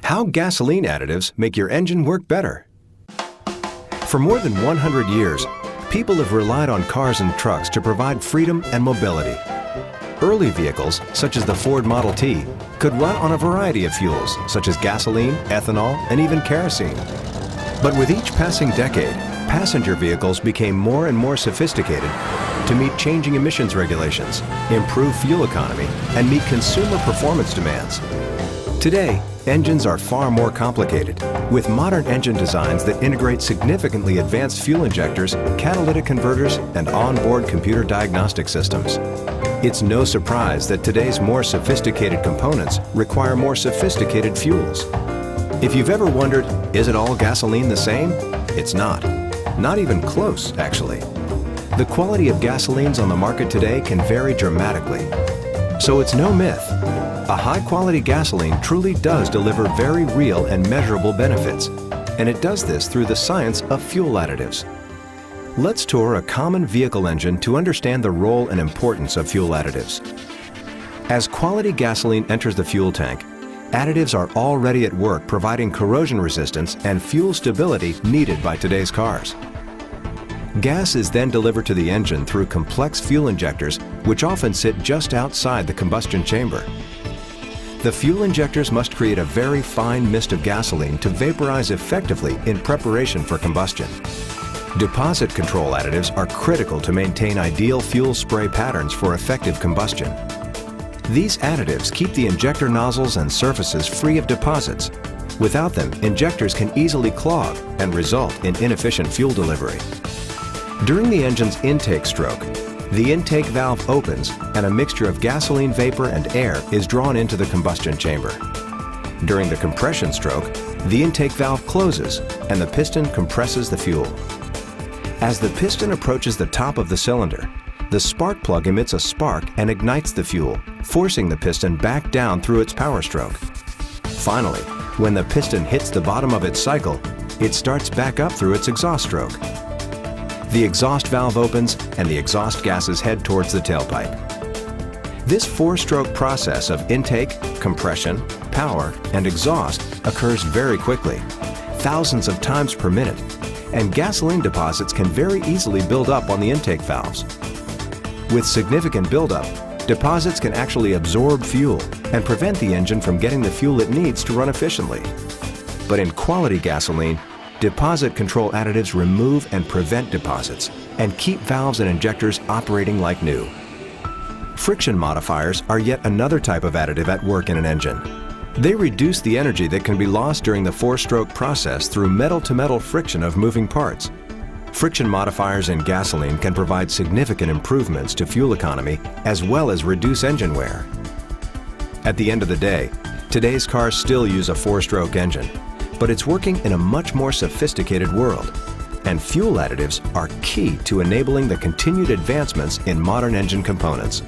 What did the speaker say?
How gasoline additives make your engine work better. For more than 100 years, people have relied on cars and trucks to provide freedom and mobility. Early vehicles, such as the Ford Model T, could run on a variety of fuels, such as gasoline, ethanol, and even kerosene. But with each passing decade, passenger vehicles became more and more sophisticated to meet changing emissions regulations, improve fuel economy, and meet consumer performance demands. Today, engines are far more complicated, with modern engine designs that integrate significantly advanced fuel injectors, catalytic converters, and onboard computer diagnostic systems. It's no surprise that today's more sophisticated components require more sophisticated fuels. If you've ever wondered, is it all gasoline the same? It's not. Not even close, actually. The quality of gasolines on the market today can vary dramatically. So it's no myth. A high-quality gasoline truly does deliver very real and measurable benefits, and it does this through the science of fuel additives. Let's tour a common vehicle engine to understand the role and importance of fuel additives. As quality gasoline enters the fuel tank, additives are already at work providing corrosion resistance and fuel stability needed by today's cars. Gas is then delivered to the engine through complex fuel injectors, which often sit just outside the combustion chamber. The fuel injectors must create a very fine mist of gasoline to vaporize effectively in preparation for combustion. Deposit control additives are critical to maintain ideal fuel spray patterns for effective combustion. These additives keep the injector nozzles and surfaces free of deposits. Without them, injectors can easily clog and result in inefficient fuel delivery. During the engine's intake stroke, the intake valve opens and a mixture of gasoline vapor and air is drawn into the combustion chamber. During the compression stroke, the intake valve closes and the piston compresses the fuel. As the piston approaches the top of the cylinder, the spark plug emits a spark and ignites the fuel, forcing the piston back down through its power stroke. Finally, when the piston hits the bottom of its cycle, it starts back up through its exhaust stroke. The exhaust valve opens and the exhaust gases head towards the tailpipe. This four-stroke process of intake, compression, power, and exhaust occurs very quickly, thousands of times per minute, and gasoline deposits can very easily build up on the intake valves. With significant buildup, deposits can actually absorb fuel and prevent the engine from getting the fuel it needs to run efficiently. But in quality gasoline, deposit control additives remove and prevent deposits and keep valves and injectors operating like new. Friction modifiers are yet another type of additive at work in an engine. They reduce the energy that can be lost during the four-stroke process through metal-to-metal friction of moving parts. Friction modifiers in gasoline can provide significant improvements to fuel economy as well as reduce engine wear. At the end of the day, today's cars still use a four-stroke engine, but it's working in a much more sophisticated world, and fuel additives are key to enabling the continued advancements in modern engine components.